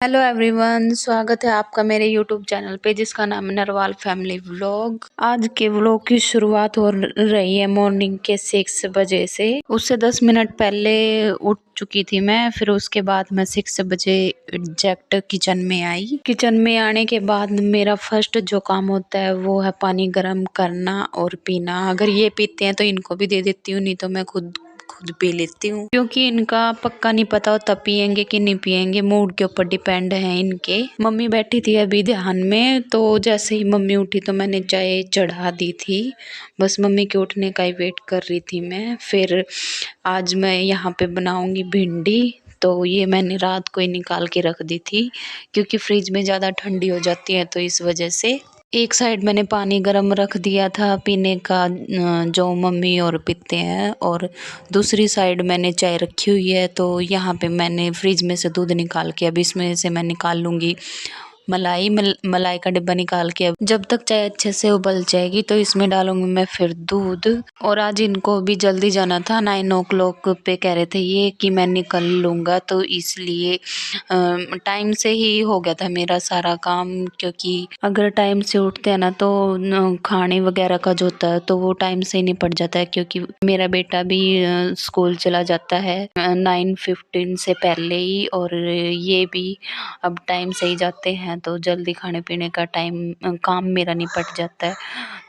Hello everyone, स्वागत है आपका मेरे यूट्यूब चैनल पे जिसका नाम है नरवाल फैमिली व्लॉग। आज के व्लॉग की शुरुआत हो रही है मॉर्निंग के 6 बजे से। उससे 10 मिनट पहले उठ चुकी थी मैं। फिर उसके बाद मैं 6 बजे एग्जैक्ट किचन में आई। किचन में आने के बाद मेरा फर्स्ट जो काम होता है वो है पानी गर्म करना और पीना। अगर ये पीते हैं तो इनको भी दे देती हूँ, नहीं तो मैं खुद पी लेती हूँ, क्योंकि इनका पक्का नहीं पता होता पियेंगे कि नहीं पियेंगे। मूड के ऊपर डिपेंड है इनके। मम्मी बैठी थी अभी ध्यान में, तो जैसे ही मम्मी उठी तो मैंने चाय चढ़ा दी थी। बस मम्मी के उठने का ही वेट कर रही थी मैं। फिर आज मैं यहाँ पे बनाऊंगी भिंडी। तो ये मैंने रात को ही निकाल के रख दी थी, क्योंकि फ्रिज में ज़्यादा ठंडी हो जाती है, तो इस वजह से। एक साइड मैंने पानी गर्म रख दिया था पीने का, जो मम्मी और पीते हैं, और दूसरी साइड मैंने चाय रखी हुई है। तो यहाँ पे मैंने फ्रिज में से दूध निकाल के अब इसमें से मैं निकाल लूँगी मलाई का डिब्बा निकाल के। अब जब तक चाय अच्छे से उबल जाएगी तो इसमें डालूंगी मैं फिर दूध। और आज इनको भी जल्दी जाना था, 9 o'clock पे कह रहे थे ये कि मैं निकल लूँगा, तो इसलिए टाइम से ही हो गया था मेरा सारा काम। क्योंकि अगर टाइम से उठते हैं ना तो खाने वगैरह का जो होता है तो वो टाइम से ही निपट जाता है। क्योंकि मेरा बेटा भी स्कूल चला जाता है 9:15 से पहले ही, और ये भी अब टाइम से ही जाते हैं, तो जल्दी खाने पीने का काम मेरा निपट जाता है।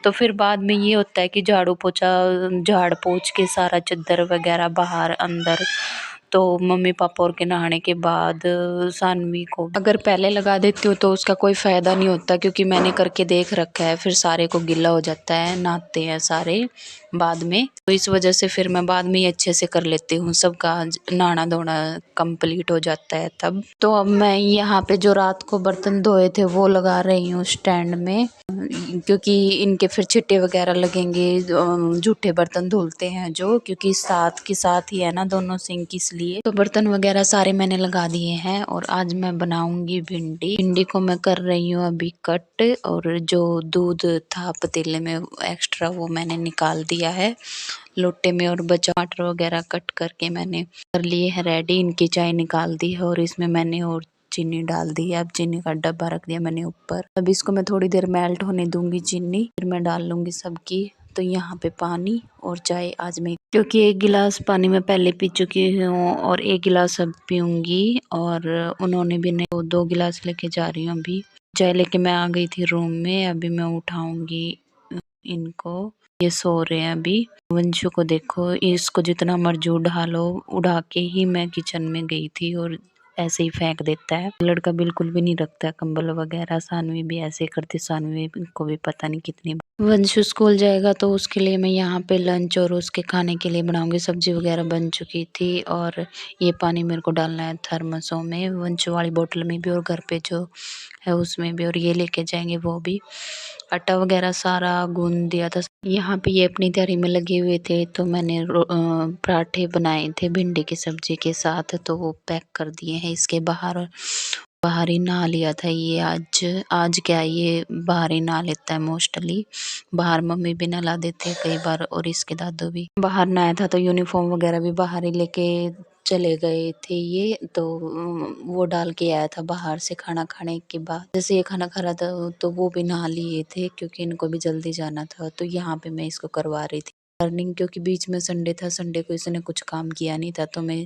तो फिर बाद में ये होता है कि झाड़ पोंछ के सारा चद्दर वगैरह बाहर अंदर। तो मम्मी पापा और के नहाने के बाद सानवी को अगर पहले लगा देती हूँ तो उसका कोई फ़ायदा नहीं होता, क्योंकि मैंने करके देख रखा है। फिर सारे को गिला हो जाता है, नहाते हैं सारे बाद में, तो इस वजह से फिर मैं बाद में ही अच्छे से कर लेती हूँ। सबका नहाना धोना कंप्लीट हो जाता है तब। तो अब मैं यहाँ पे जो रात को बर्तन धोए थे वो लगा रही हूँ स्टैंड में, क्योंकि इनके फिर छिट्टे वगैरह लगेंगे। जूठे बर्तन धुलते हैं जो, क्योंकि साथ के साथ ही है ना दोनों सिंक, इसलिए। तो बर्तन वगैरह सारे मैंने लगा दिए हैं। और आज मैं बनाऊंगी भिंडी को मैं कर रही हूँ अभी कट। और जो दूध था पतीले में एक्स्ट्रा वो मैंने निकाल दिया है लोटे में। और बचा टमाटर वगैरह कट करके मैंने कर लिए हैं रेडी। इनकी चाय निकाल दी है और इसमें मैंने और चीनी डाल दी है। अब चीनी का डब्बा रख दिया मैंने ऊपर। अब इसको मैं थोड़ी देर मेल्ट होने दूंगी चीनी, फिर मैं डाल लूंगी सबकी। तो यहाँ पे पानी और चाय आज मैं, क्योंकि 1 गिलास पानी मैं पहले पी चुकी हूँ और 1 गिलास अब पीऊँगी। और उन्होंने भी नहीं, 2 गिलास लेके जा रही हूँ अभी। चाय लेके मैं आ गई थी रूम में। अभी मैं उठाऊंगी इनको, ये सो रहे हैं अभी। वंशु को देखो, इसको जितना मर्जी उड़ा लो, उड़ा के ही मैं किचन में गई थी और ऐसे ही फेंक देता है। लड़का बिल्कुल भी नहीं रखता है कंबल वगैरह। सानवी भी ऐसे करती, सानवी को भी पता नहीं कितनी। वंशु स्कूल जाएगा तो उसके लिए मैं यहाँ पे लंच और उसके खाने के लिए बनाऊंगी। सब्जी वगैरह बन चुकी थी और ये पानी मेरे को डालना है थर्मसों में, वंशु वाली बोतल में भी और घर पे जो है उसमें भी। और ये लेके जाएंगे वो भी। आटा वगैरह सारा गूंद दिया था। यहाँ पे ये अपनी तैयारी में लगे हुए थे, तो मैंने पराठे बनाए थे भिंडी की सब्जी के साथ, तो वो पैक कर दिए हैं इसके बाहर। बाहर ही नहा लिया था ये आज क्या ये बाहर ही नहा लेता है मोस्टली। बाहर मम्मी भी नहला देते हैं कई बार, और इसके दादू भी। बाहर नहाया था तो यूनिफॉर्म वगैरह भी बाहर ही लेके चले गए थे ये, तो वो डाल के आया था बाहर से खाना खाने के बाद। जैसे ये खाना खा रहा था तो वो भी नहा लिए थे, क्योंकि इनको भी जल्दी जाना था। तो यहाँ पे मैं इसको करवा रही थी लर्निंग, क्योंकि बीच में संडे था, संडे को इसने कुछ काम किया नहीं था। तो मैं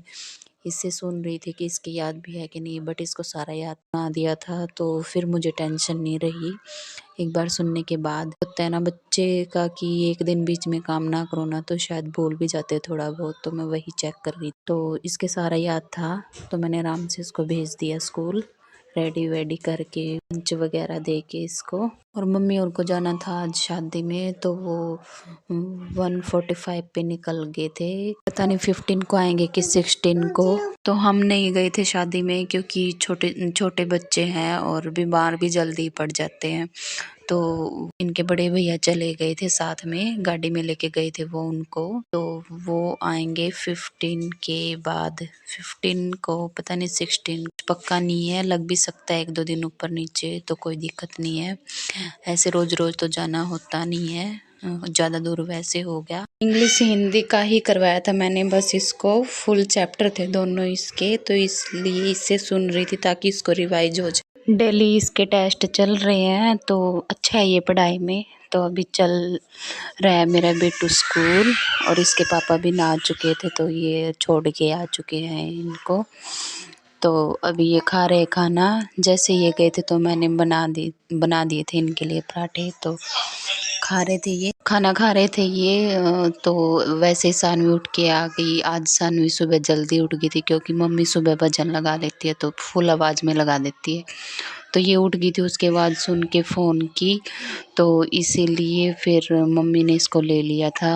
इससे सुन रही थी कि इसकी याद भी है कि नहीं, बट इसको सारा याद बना दिया था, तो फिर मुझे टेंशन नहीं रही। एक बार सुनने के बाद होता है ना बच्चे का कि एक दिन बीच में काम ना करो ना तो शायद भूल भी जाते थोड़ा बहुत। तो मैं वही चेक कर रही, तो इसके सारा याद था, तो मैंने आराम से इसको भेज दिया स्कूल, रेडी वेडी करके लंच वगैरह दे के इसको। और मम्मी और को जाना था आज शादी में, तो वो 1:45 पे निकल गए थे। पता नहीं 15 को आएंगे कि 16 को। तो हम नहीं गए थे शादी में, क्योंकि छोटे छोटे बच्चे हैं और बीमार भी जल्दी पड़ जाते हैं। तो इनके बड़े भैया चले गए थे साथ में, गाड़ी में लेके गए थे वो उनको। तो वो आएंगे 15 के बाद। 15 को पता नहीं 16 पक्का नहीं है, लग भी सकता है 1-2 दिन ऊपर नीचे, तो कोई दिक्कत नहीं है। ऐसे रोज रोज तो जाना होता नहीं है, ज़्यादा दूर वैसे हो गया। इंग्लिश हिंदी का ही करवाया था मैंने, बस इसको फुल चैप्टर थे दोनों इसके, तो इसलिए इससे सुन रही थी ताकि इसको रिवाइज हो जाए। डेली इसके टेस्ट चल रहे हैं तो अच्छा है ये पढ़ाई में। तो अभी चल रहा है मेरा बेटू स्कूल, और इसके पापा भी ना आ चुके थे तो ये छोड़ के आ चुके हैं इनको। तो अभी ये खा रहे खाना। जैसे ये गए थे तो मैंने बना दिए थे इनके लिए पराठे, तो खा रहे थे ये, खाना खा रहे थे ये। तो वैसे ही सानवी उठ के आ गई। आज सानवी सुबह जल्दी उठ गई थी क्योंकि मम्मी सुबह भजन लगा लेती है तो फुल आवाज़ में लगा देती है, तो ये उठ गई थी। उसके बाद सुन के फ़ोन की, तो इसीलिए फिर मम्मी ने इसको ले लिया था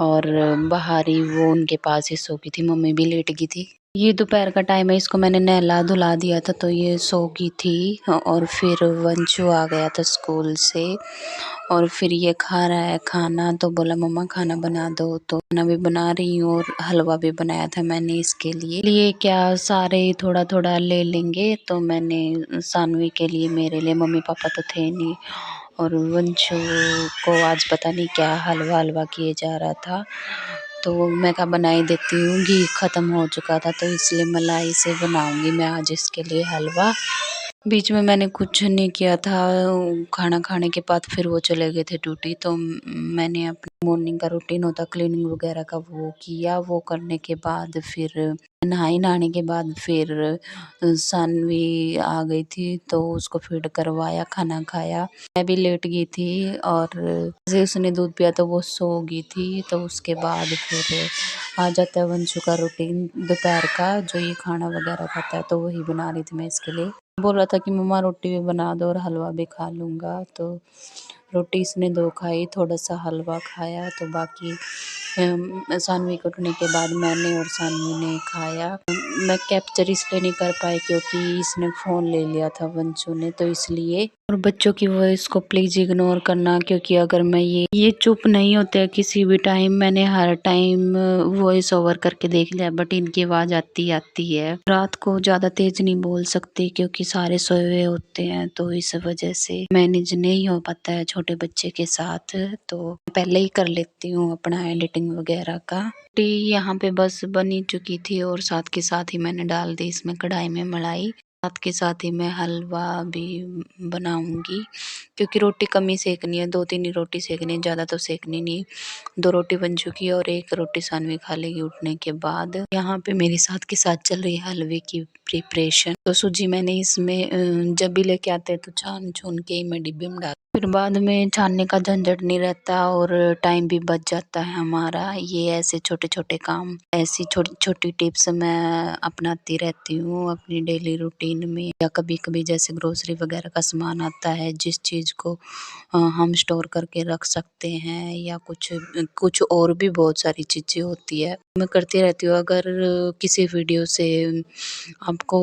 और बाहर ही वो उनके पास ही सो गई थी। मम्मी भी लेट गई थी। ये दोपहर का टाइम है, इसको मैंने नहला धुला दिया था तो ये सो गई थी। और फिर वंशु आ गया था स्कूल से और फिर ये खा रहा है खाना, तो बोला मम्मा खाना बना दो, तो खाना भी बना रही हूँ और हलवा भी बनाया था मैंने इसके लिए क्या सारे थोड़ा थोड़ा ले लेंगे, तो मैंने सानवी के लिए, मेरे लिए, मम्मी पापा तो थे नहीं, और वंशु को आज पता नहीं क्या हलवा किए जा रहा था, तो मैं कहा बना ही देती हूँ। घी ख़त्म हो चुका था तो इसलिए मलाई से बनाऊँगी मैं आज इसके लिए हलवा। बीच में मैंने कुछ नहीं किया था। खाना खाने के बाद फिर वो चले गए थे ड्यूटी, तो मैंने अपनी मॉर्निंग का रूटीन होता क्लीनिंग वगैरह का वो किया। वो करने के बाद फिर नहाने के बाद फिर सानवी आ गई थी तो उसको फीड करवाया, खाना खाया। मैं भी लेट गई थी और जैसे उसने दूध पिया तो वो सो गई थी। तो उसके बाद फिर आ जाता है वंशु का रूटीन दोपहर का, जो ये खाना वगैरह खाता है, तो वही बना रही थी मैं इसके लिए। बोल रहा था कि मम्मा रोटी भी बना दो और हलवा भी खा लूँगा, तो रोटी इसने 2 खाई, थोड़ा-सा हलवा खाया, तो बाकी सानवी के उठने के बाद मैंने और सानवी ने खाया। मैं कैप्चर इसलिए नहीं कर पाई क्योंकि इसने फ़ोन ले लिया था वंशु ने, तो इसलिए। और बच्चों की वॉइस को प्लीज़ इग्नोर करना, क्योंकि अगर मैं ये चुप नहीं होते किसी भी टाइम। मैंने हर टाइम वॉइस ओवर करके देख लिया बट इनकी आवाज़ आती है। रात को ज़्यादा तेज़ नहीं बोल सकती क्योंकि सारे सोए हुए होते हैं, तो इस वजह से मैनेज नहीं हो पाता है छोटे बच्चे के साथ, तो पहले ही कर लेती हूँ अपना एडिटिंग वगैरह का। टी यहाँ पे बस बनी चुकी थी और साथ के साथ ही मैंने डाल दी इसमें कढ़ाई में मलाई। साथ के साथ ही मैं हलवा भी बनाऊंगी क्योंकि रोटी कम ही सेकनी है, 2-3 ही रोटी सेकनी है, ज़्यादा तो सेकनी नहीं। 2 रोटी बन चुकी है और 1 रोटी सानवी खा लेगी उठने के बाद। यहाँ पे मेरे साथ के साथ चल रही है हलवे की प्रिपरेशन। तो सूजी मैंने इसमें जब भी लेके आते हैं तो छान छून के ही मैं डिब्बे में डाल, फिर बाद में छानने का झंझट नहीं रहता और टाइम भी बच जाता है हमारा। ये ऐसे छोटे छोटे काम, ऐसी छोटी छोटी टिप्स मैं अपनाती रहती हूँ अपनी डेली रूटीन में। या कभी कभी जैसे ग्रोसरी वगैरह का सामान आता है जिस चीज़ को हम स्टोर करके रख सकते हैं, या कुछ कुछ और भी बहुत सारी चीज़ें होती है मैं करती रहती हूँ। अगर किसी वीडियो से आपको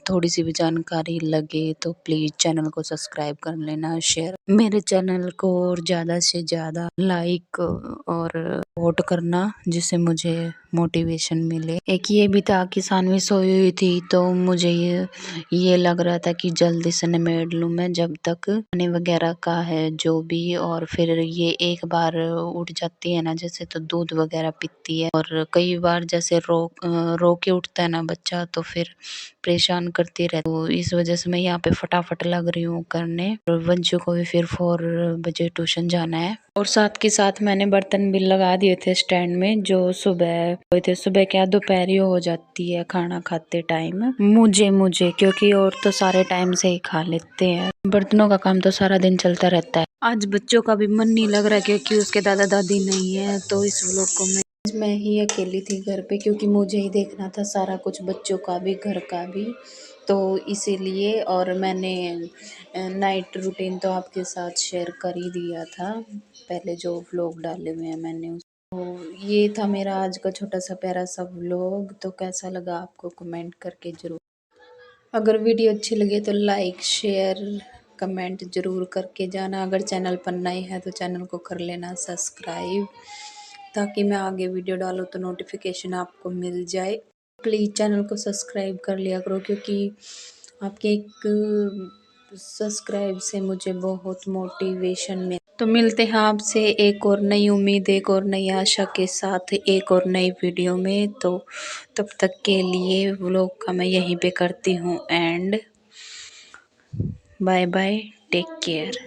थोड़ी सी भी जानकारी लगे तो प्लीज़ चैनल को सब्सक्राइब कर लेना, शेयर मेरे चैनल को और ज़्यादा से ज़्यादा लाइक और वोट करना जिससे मुझे मोटिवेशन मिले। एक ये भी था कि सानवी सोई हुई थी तो मुझे ये लग रहा था कि जल्दी से निमेट लूँ मैं जब तक खाने वगैरह का है जो भी। और फिर ये एक बार उठ जाती है ना जैसे, तो दूध वगैरह पीती है, और कई बार जैसे रो के उठता है ना बच्चा तो फिर परेशान करती रहती, तो इस वजह से मैं यहाँ पे फटाफट लग रही हूँ करने। और वंशु को भी फिर 4 बजे ट्यूशन जाना है। और साथ के साथ मैंने बर्तन भी लगा दिए थे स्टैंड में, जो सुबह हुए थे। सुबह क्या दोपहर हो जाती है खाना खाते टाइम मुझे क्योंकि और तो सारे टाइम से ही खा लेते हैं। बर्तनों का काम तो सारा दिन चलता रहता है। आज बच्चों का भी मन नहीं लग रहा क्योंकि उसके दादा दादी नहीं है, तो इस व्लॉग को मैं ही अकेली थी घर पे क्योंकि मुझे ही देखना था सारा कुछ, बच्चों का भी घर का भी, तो इसीलिए। और मैंने नाइट रूटीन तो आपके साथ शेयर कर ही दिया था पहले, जो व्लॉग डाले हुए हैं मैंने। तो ये था मेरा आज का छोटा सा प्यारा सा व्लॉग। तो कैसा लगा आपको कमेंट करके ज़रूर, अगर वीडियो अच्छी लगे तो लाइक शेयर कमेंट ज़रूर करके जाना। अगर चैनल पर नए हैं तो चैनल को कर लेना सब्सक्राइब, ताकि मैं आगे वीडियो डालूँ तो नोटिफिकेशन आपको मिल जाए। प्लीज़ चैनल को सब्सक्राइब कर लिया करो क्योंकि आपके एक सब्सक्राइब से मुझे बहुत मोटिवेशन मिल। तो मिलते हैं आपसे एक और नई उम्मीद, एक और नई आशा के साथ एक और नई वीडियो में। तो तब तक के लिए व्लॉग का मैं यहीं पे करती हूँ and bye bye, take care.